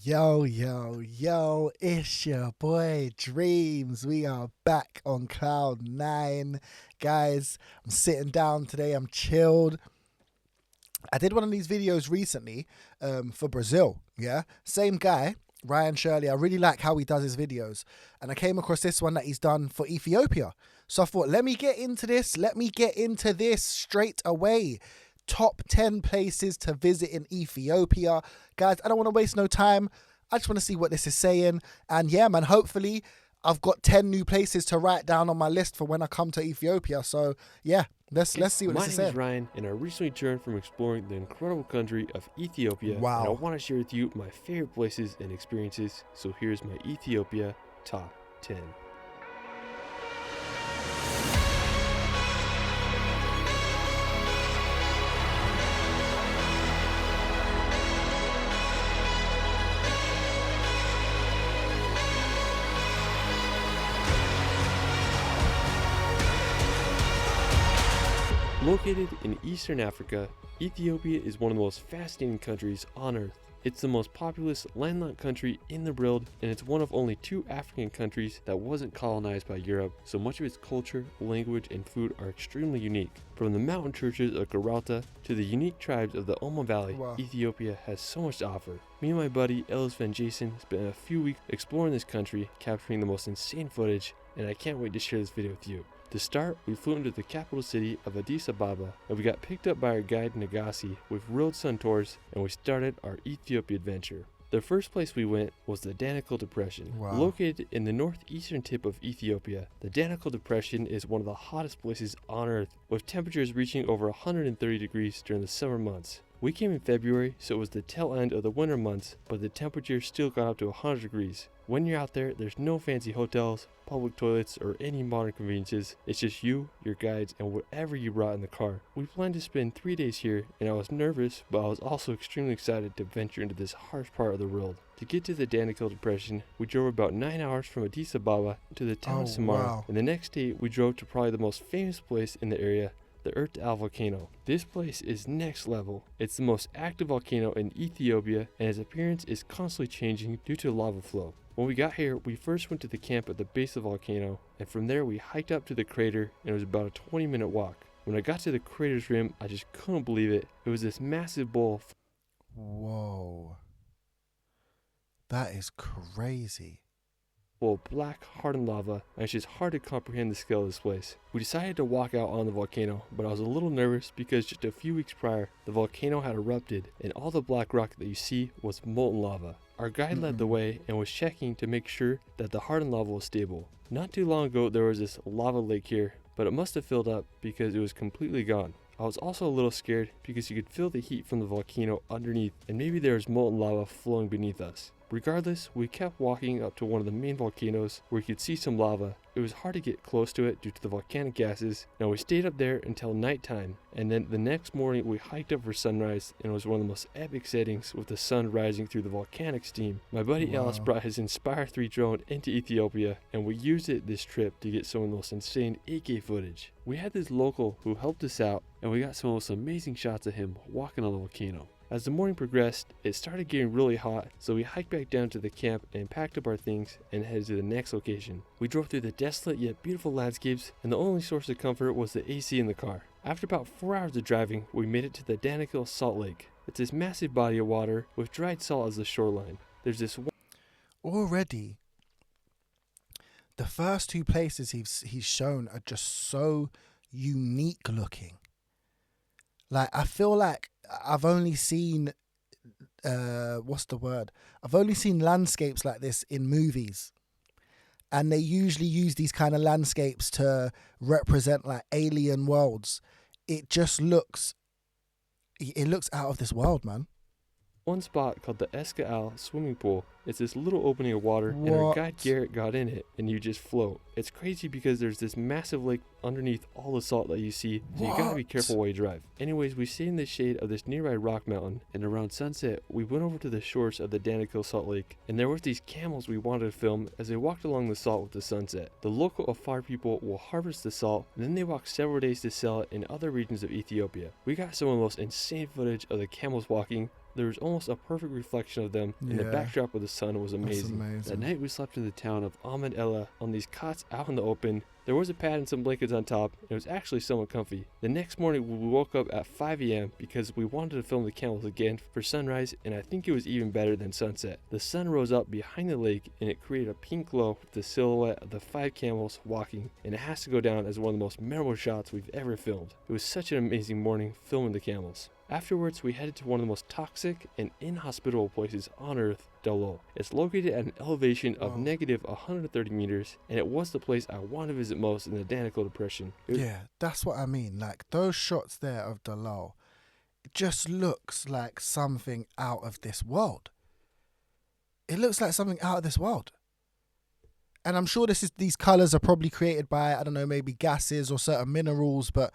Yo, yo, yo, it's your boy Dreams. We are back on Cloud 9. Guys, I'm sitting down today, I'm chilled. I did one of these videos recently for Brazil, yeah? Same guy, Ryan Shirley. I really like how he does his videos. And I came across this one that he's done for Ethiopia. So I thought, let me get into this straight away. Top 10 places to visit in Ethiopia. Guys, I don't want to waste no time. I just want to see what this is saying. And yeah, man, hopefully I've got 10 new places to write down on my list for when I come to Ethiopia. So yeah, let's see what this is saying. My name is Ryan, and I recently returned from exploring the incredible country of Ethiopia. Wow. And I want to share with you my favorite places and experiences. So here's my Ethiopia top 10. Located in Eastern Africa, Ethiopia is one of the most fascinating countries on Earth. It's the most populous landlocked country in the world, and it's one of only 2 African countries that wasn't colonized by Europe, so much of its culture, language, and food are extremely unique. From the mountain churches of Geralta to the unique tribes of the Omo Valley, Wow. Ethiopia has so much to offer. Me and my buddy Ellis Van Jason spent a few weeks exploring this country, capturing the most insane footage, and I can't wait to share this video with you. To start, we flew into the capital city of Addis Ababa, and we got picked up by our guide Nagasi with Road Sun Tours, and we started our Ethiopia adventure. The first place we went was the Danakil Depression. Wow. Located in the northeastern tip of Ethiopia, the Danakil Depression is one of the hottest places on Earth, with temperatures reaching over 130 degrees during the summer months. We came in February, so it was the tail end of the winter months, but the temperature still got up to 100 degrees. When you're out there, there's no fancy hotels, public toilets, or any modern conveniences. It's just you, your guides, and whatever you brought in the car. We planned to spend 3 days here, and I was nervous, but I was also extremely excited to venture into this harsh part of the world. To get to the Danakil Depression, we drove about 9 hours from Addis Ababa to the town of Samara, wow. and the next day we drove to probably the most famous place in the area, the Erta Ale volcano. This place is next level. It's the most active volcano in Ethiopia, and its appearance is constantly changing due to lava flow. When we got here, we first went to the camp at the base of the volcano, and from there we hiked up to the crater, and it was about a 20-minute walk. When I got to the crater's rim, I just couldn't believe it. It was this massive bowl. Whoa. That is crazy. Full of black, hardened lava, and it's just hard to comprehend the scale of this place. We decided to walk out on the volcano, but I was a little nervous because just a few weeks prior, the volcano had erupted, and all the black rock that you see was molten lava. Our guide led the way and was checking to make sure that the hardened lava was stable. Not too long ago, there was this lava lake here, but it must have filled up because it was completely gone. I was also a little scared because you could feel the heat from the volcano underneath, and maybe there was molten lava flowing beneath us. Regardless, we kept walking up to one of the main volcanoes where you could see some lava. It was hard to get close to it due to the volcanic gases. Now we stayed up there until nighttime, and then the next morning we hiked up for sunrise, and it was one of the most epic settings with the sun rising through the volcanic steam. My buddy Ellis brought his Inspire 3 drone into Ethiopia, and we used it this trip to get some of the most insane 8K footage. We had this local who helped us out, and we got some of the most amazing shots of him walking on the volcano. As the morning progressed, it started getting really hot, so we hiked back down to the camp and packed up our things and headed to the next location. We drove through the desolate yet beautiful landscapes, and the only source of comfort was the AC in the car. After about 4 hours of driving, we made it to the Danakil Salt Lake. It's this massive body of water with dried salt as the shoreline. There's this Already, the first 2 places he's shown are just so unique looking. Like, I feel like I've only seen, I've only seen landscapes like this in movies. And they usually use these kind of landscapes to represent like alien worlds. It looks out of this world, man. one spot called the Erta Ale swimming pool. It's this little opening of water, and our guide Garrett got in it, and you just float. It's crazy because there's this massive lake underneath all the salt that you see, so you gotta be careful while you drive. Anyways, we stayed in the shade of this nearby rock mountain, and around sunset, we went over to the shores of the Danakil Salt Lake, and there were these camels we wanted to film as they walked along the salt with the sunset. The local Afar people will harvest the salt, and then they walk several days to sell it in other regions of Ethiopia. We got some of the most insane footage of the camels walking. There was almost a perfect reflection of them, and the Yeah. backdrop of the sun was That's amazing. That amazing. night we slept in the town of Omo Valley on these cots out in the open. There was a pad and some blankets on top, and it was actually somewhat comfy. The next morning we woke up at 5 a.m. because we wanted to film the camels again for sunrise, and I think it was even better than sunset. The sun rose up behind the lake, and it created a pink glow with the silhouette of the 5 camels walking, and it has to go down as one of the most memorable shots we've ever filmed. It was such an amazing morning filming the camels. Afterwards, we headed to one of the most toxic and inhospitable places on Earth, Dallol. It's located at an elevation of Wow. negative 130 meters, and it was the place I want to visit most in the Danakil Depression. Yeah, that's what I mean. Like those shots there of Dallol, it just looks like something out of this world. It looks like something out of this world. And I'm sure these colors are probably created by, I don't know, maybe gases or certain minerals, but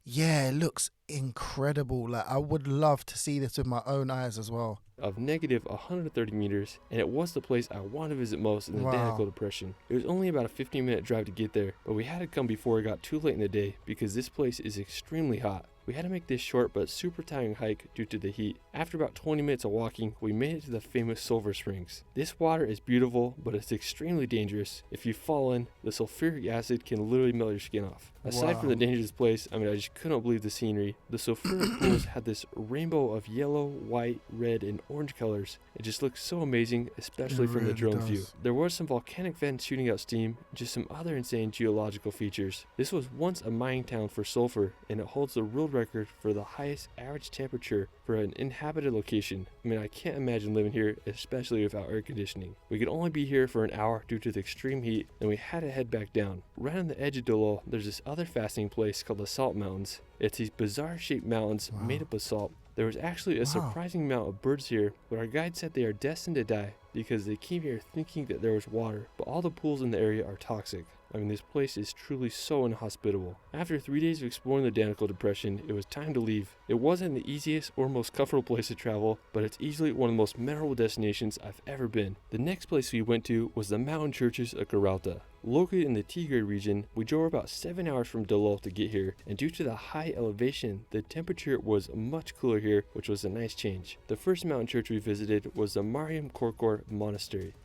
yeah, it looks incredible. Like I would love to see this with my own eyes as well. Of negative 130 meters, and it was the place I want to visit most in the Wow. Danakil Depression. It was only about a 15-minute drive to get there, but we had to come before it got too late in the day because this place is extremely hot. We had to make this short but super tiring hike due to the heat. After about 20 minutes of walking, we made it to the famous sulfur springs. This water is beautiful, but it's extremely dangerous. If you fall in, the sulfuric acid can literally melt your skin off. Aside from the Wow. dangerous place, I just couldn't believe the scenery. The sulfuric pools had this rainbow of yellow, white, red, and orange colors. It just looked so amazing, especially It from the really drone does. view. There was some volcanic vents shooting out steam, just some other insane geological features. This was once a mining town for sulfur, and it holds the world record for the highest average temperature for an inhabited location. I can't imagine living here, especially without air conditioning. We could only be here for an hour due to the extreme heat, and we had to head back down. Right on the edge of Dallol, there's this other fascinating place called the Salt Mountains. It's these bizarre shaped mountains Wow. made up of salt. There was actually a Wow. surprising amount of birds here, but our guide said they are destined to die because they came here thinking that there was water, but all the pools in the area are toxic. This place is truly so inhospitable. After 3 days of exploring the Danakil Depression, it was time to leave. It wasn't the easiest or most comfortable place to travel, but it's easily one of the most memorable destinations I've ever been. The next place we went to was the mountain churches of Geralta. Located in the Tigray region, we drove about 7 hours from Dallol to get here, and due to the high elevation, the temperature was much cooler here, which was a nice change. The first mountain church we visited was the Mariam Korkor Monastery.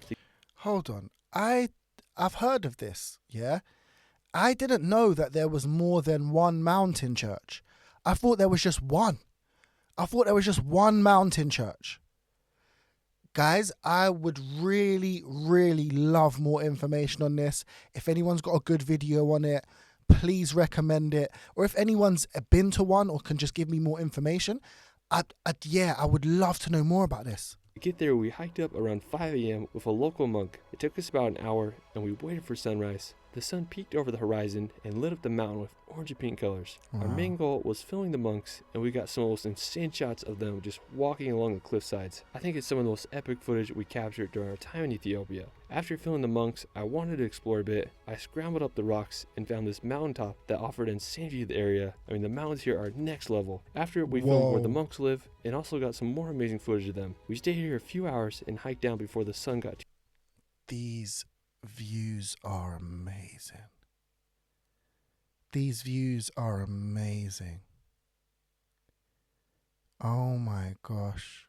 Hold on. I've heard of this, yeah? I didn't know that there was more than one mountain church. I thought there was just one. I thought there was just one mountain church. Guys, I would really, really love more information on this. If anyone's got a good video on it, please recommend it. Or if anyone's been to one or can just give me more information, I would love to know more about this. To get there, we hiked up around 5 a.m. with a local monk. It took us about an hour, and we waited for sunrise. The sun peaked over the horizon and lit up the mountain with orange and pink colors. Our Wow. main goal was filming the monks, and we got some of the most insane shots of them just walking along the cliff sides. I think it's some of the most epic footage we captured during our time in Ethiopia. After filming the monks, I wanted to explore a bit. I scrambled up the rocks and found this mountaintop that offered an insane view of the area. The mountains here are next level. After we filmed where the Whoa. monks live, and also got some more amazing footage of them. We stayed here a few hours and hiked down before the sun got too. These views are amazing. These views are amazing. Oh my gosh.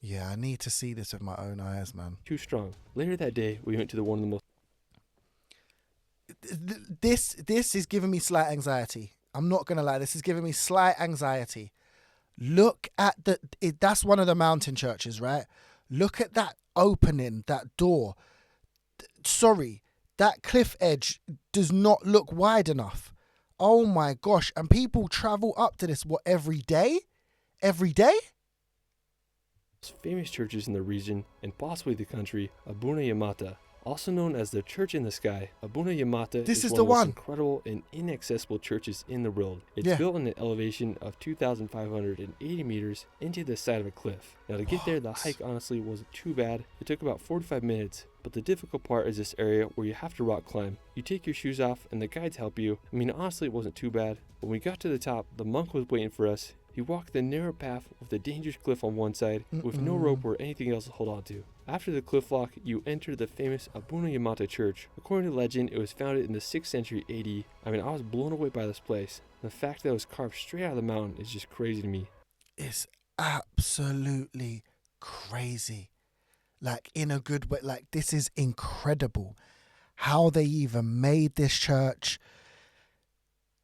Yeah, I need to see this with my own eyes, man. Too strong. Later that day, we went to the one of the most This is giving me slight anxiety. I'm not gonna lie, this is giving me slight anxiety. Look at that's one of the mountain churches, right? Look at that opening, that door. Sorry, that cliff edge does not look wide enough. Oh my gosh. And people travel up to this, what, every day? Every day? famous churches in the region and possibly the country, Abuna Yamata. Also known as the Church in the Sky, Abuna Yamata This is one the of the most one. incredible and inaccessible churches in the world. It's Yeah. built in an elevation of 2,580 meters into the side of a cliff. Now to get there, the hike honestly wasn't too bad. It took about 45 minutes, but the difficult part is this area where you have to rock climb. You take your shoes off and the guides help you. Honestly, it wasn't too bad. When we got to the top, the monk was waiting for us. He walked the narrow path with a dangerous cliff on one side, with no rope or anything else to hold on to. After the cliff walk, you enter the famous Abuna Yamata Church. According to legend, it was founded in the 6th century AD. I was blown away by this place. The fact that it was carved straight out of the mountain is just crazy to me. It's absolutely crazy. Like, in a good way. Like, this is incredible. How they even made this church.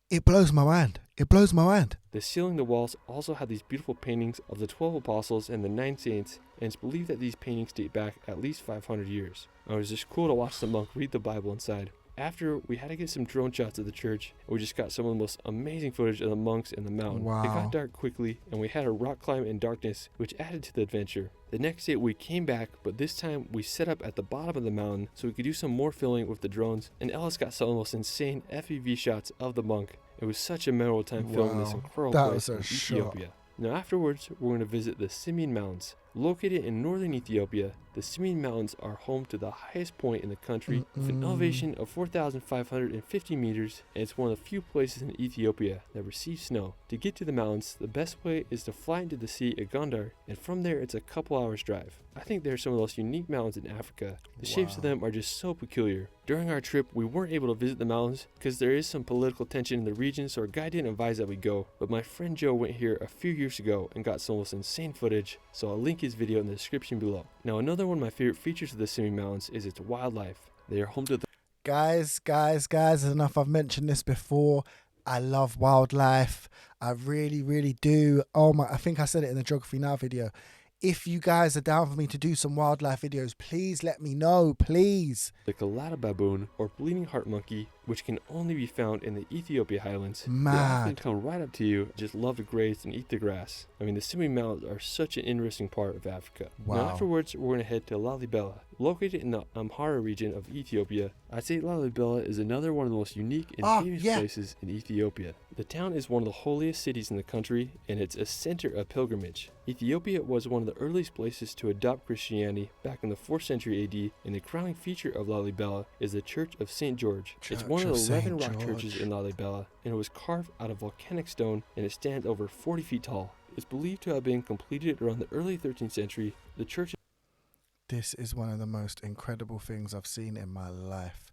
It blows my mind. It blows my mind. The ceiling and the walls also have these beautiful paintings of the 12 apostles and the 9 saints, and it's believed that these paintings date back at least 500 years. It was just cool to watch the monk read the Bible inside. After, we had to get some drone shots of the church, and we just got some of the most amazing footage of the monks in the mountain. Wow. It got dark quickly, and we had a rock climb in darkness, which added to the adventure. The next day we came back, but this time we set up at the bottom of the mountain so we could do some more filming with the drones, and Ellis got some of the most insane FPV shots of the monk. It was such a memorable time filming this incredible place in Ethiopia. Now afterwards, we're going to visit the Simien Mountains. Located in northern Ethiopia, the Simien Mountains are home to the highest point in the country with an elevation of 4,550 meters, and it's one of the few places in Ethiopia that receives snow. To get to the mountains, the best way is to fly into the sea at Gondar, and from there it's a couple hours drive. I think they're some of the most unique mountains in Africa. The shapes of them are just so peculiar. During our trip, we weren't able to visit the mountains because there is some political tension in the region, so our guide didn't advise that we go. But my friend Joe went here a few years ago and got some of this insane footage, so I'll link his video in the description below. Now another one of my favorite features of the Simien Mountains is its wildlife. They are home to the Guys, enough. I've mentioned this before. I love wildlife. I really do. Oh my, I think I said it in the Geography Now video. If you guys are down for me to do some wildlife videos, please let me know, please. The Geralta baboon, or bleeding heart monkey, which can only be found in the Ethiopia highlands. Mad. They often come right up to you, just love to graze and eat the grass. I mean, the Simien Mountains are such an interesting part of Africa. Wow. Now afterwards, we're going to head to Lalibela. Located in the Amhara region of Ethiopia, I'd say Lalibela is another one of the most unique and famous places in Ethiopia. The town is one of the holiest cities in the country, and it's a center of pilgrimage. Ethiopia was one of the earliest places to adopt Christianity back in the 4th century AD, and the crowning feature of Lalibela is the Church of St. George. It's one of the 11 rock churches in Lalibela, and it was carved out of volcanic stone, and it stands over 40 feet tall. It's believed to have been completed around the early 13th century. The church This is one of the most incredible things I've seen in my life.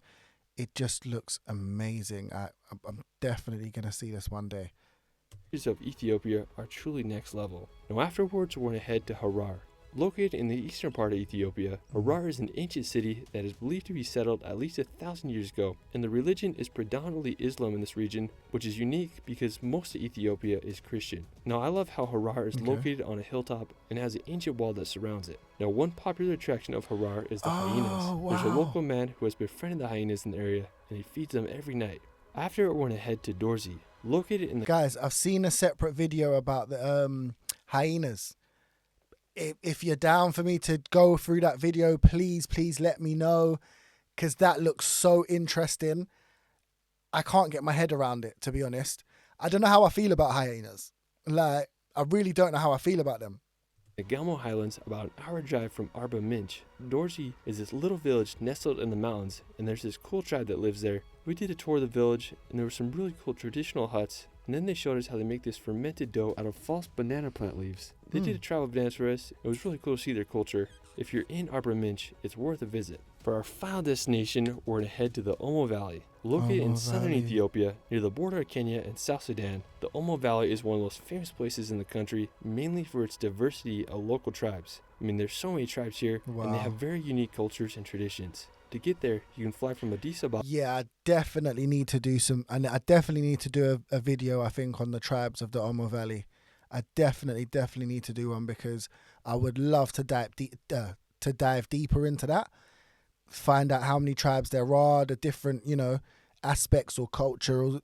It just looks amazing. I'm definitely going to see this one day. of Ethiopia are truly next level. Now afterwards, we're going to head to Harar. Located in the eastern part of Ethiopia, Harar is an ancient city that is believed to be settled at least 1,000 years ago, and the religion is predominantly Islam in this region, which is unique because most of Ethiopia is Christian. Now I love how Harar is located on a hilltop and has an ancient wall that surrounds it. Now one popular attraction of Harar is the hyenas. Wow. There's a local man who has befriended the hyenas in the area, and he feeds them every night. After, we're going to head to Dorze. Located in the Guys, I've seen a separate video about the hyenas. If you're down for me to go through that video, please let me know, because that looks so interesting. I can't get my head around it, to be honest. I don't know how I feel about hyenas. Like, I really don't know how I feel about them. The Gamo Highlands, about an hour drive from Arba Minch. Dorze is this little village nestled in the mountains, and there's this cool tribe that lives there. We did a tour of the village, and there were some really cool traditional huts, and then they showed us how they make this fermented dough out of false banana plant leaves. They did a travel dance for us. It was really cool to see their culture. If you're in Arba Minch, it's worth a visit. For our final destination, we're going to head to the Omo Valley. Located in southern Ethiopia, near the border of Kenya and South Sudan, the Omo Valley is one of the most famous places in the country, mainly for its diversity of local tribes. I mean, there's so many tribes here, and they have very unique cultures and traditions. To get there, you can fly from Addis Ababa. Yeah, I definitely need to do I definitely need to do a video, I think, on the tribes of the Omo Valley. I definitely need to do one, because I would love to dive deeper into that. Find out how many tribes there are, the different, aspects or cultural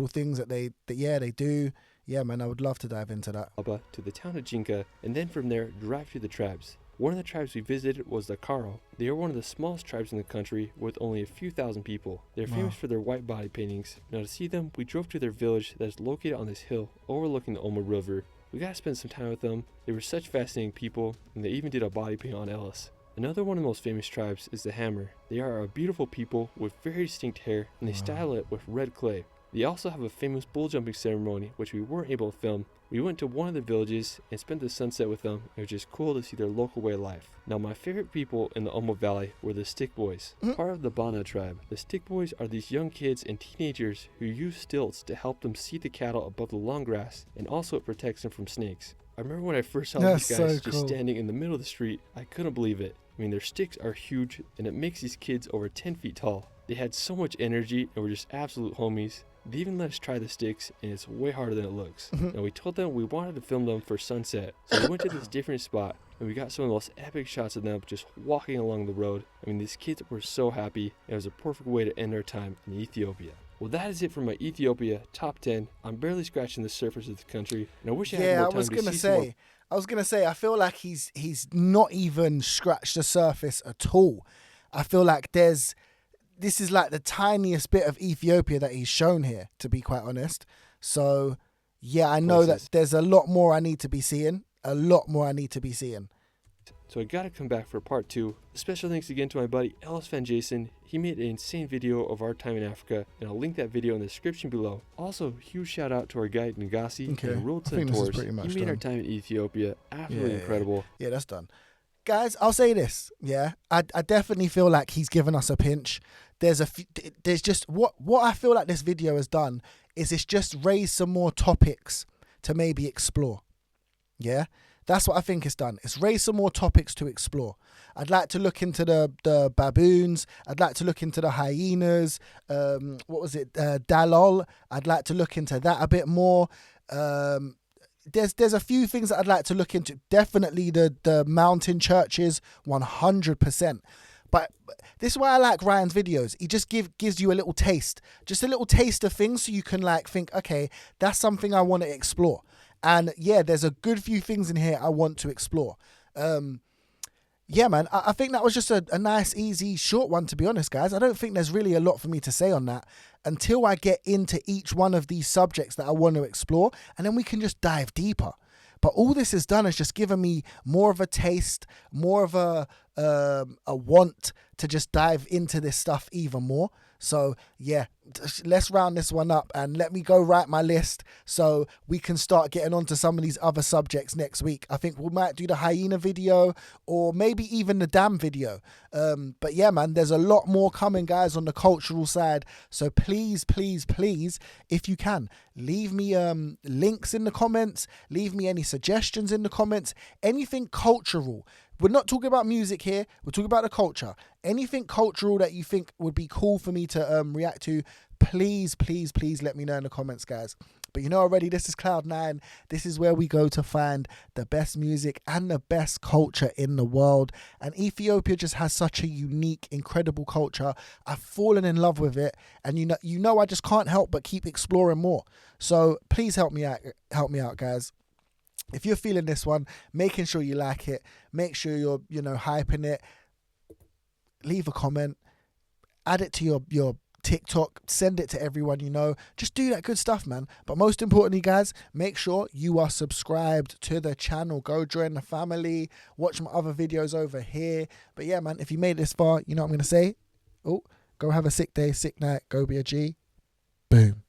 things that they do. Yeah, man, I would love to dive into that. To the town of Jinka, and then from there, drive to the tribes. One of the tribes we visited was the Karo. They are one of the smallest tribes in the country, with only a few thousand people. They're famous for their white body paintings. Now to see them, we drove to their village that is located on this hill overlooking the Omo River. We got to spend some time with them. They were such fascinating people, and they even did a body paint on Ellis. Another one of the most famous tribes is the Hammer. They are a beautiful people with very distinct hair, and they style it with red clay. They also have a famous bull jumping ceremony, which we weren't able to film. We went to one of the villages and spent the sunset with them. It was just cool to see their local way of life. Now my favorite people in the Omo Valley were the Stick Boys, part of the Bana tribe. The Stick Boys are these young kids and teenagers who use stilts to help them see the cattle above the long grass, and also it protects them from snakes. I remember when I first saw That's these guys so just cool. standing in the middle of the street, I couldn't believe it. I mean, their sticks are huge, and it makes these kids over 10 feet tall. They had so much energy and were just absolute homies. They even let us try the sticks, and it's way harder than it looks. And we told them we wanted to film them for sunset, so we went to this different spot, and we got some of the most epic shots of them just walking along the road. I mean, these kids were so happy, and it was a perfect way to end our time in Ethiopia. Well, that is it for my Ethiopia top 10. I'm barely scratching the surface of the country, and I wish I had more time to see some more. I was gonna say, I feel like he's not even scratched the surface at all. I feel like this is like the tiniest bit of Ethiopia that he's shown here, to be quite honest. So yeah, I know that there's a lot more I need to be seeing. So I gotta come back for part 2. Special thanks again to my buddy Ellis Van Jason. He made an insane video of our time in Africa, and I'll link that video in the description below. Also, huge shout out to our guide Ngasi and Geralta and Dorze. He made our time in Ethiopia absolutely incredible. Yeah, that's done. Guys, I'll say this. Yeah, I definitely feel like he's given us a pinch. There's just what I feel like this video has done is it's just raised some more topics to maybe explore. Yeah. That's what I think it's done. It's raised some more topics to explore. I'd like to look into the baboons. I'd like to look into the hyenas. Dallol. I'd like to look into that a bit more. There's a few things that I'd like to look into. Definitely the mountain churches, 100%. But this is why I like Ryan's videos. He just gives you a little taste. Just a little taste of things so you can like think, okay, that's something I want to explore. And yeah, there's a good few things in here I want to explore. Yeah, man, I think that was just a nice, easy, short one, to be honest, guys. I don't think there's really a lot for me to say on that until I get into each one of these subjects that I want to explore, and then we can just dive deeper. But all this has done is just given me more of a taste, more of a want to just dive into this stuff even more. So yeah, let's round this one up and let me go write my list so we can start getting onto some of these other subjects next week. I think we might do the hyena video or maybe even the dam video. But yeah, man, there's a lot more coming, guys, on the cultural side. So please, please, please, if you can, leave me links in the comments, leave me any suggestions in the comments, anything cultural. We're not talking about music here. We're talking about the culture. Anything cultural that you think would be cool for me to react to, please, please, please let me know in the comments, guys. But you know already, this is Cloud9. This is where we go to find the best music and the best culture in the world. And Ethiopia just has such a unique, incredible culture. I've fallen in love with it. And you know I just can't help but keep exploring more. So please help me out, guys. If you're feeling this one, making sure you like it, make sure you're, hyping it, leave a comment, add it to your TikTok, send it to everyone you know. Just do that good stuff, man. But most importantly, guys, make sure you are subscribed to the channel. Go join the family, watch my other videos over here. But yeah, man, if you made it this far, you know what I'm going to say? Oh, go have a sick day, sick night, go be a G. Boom.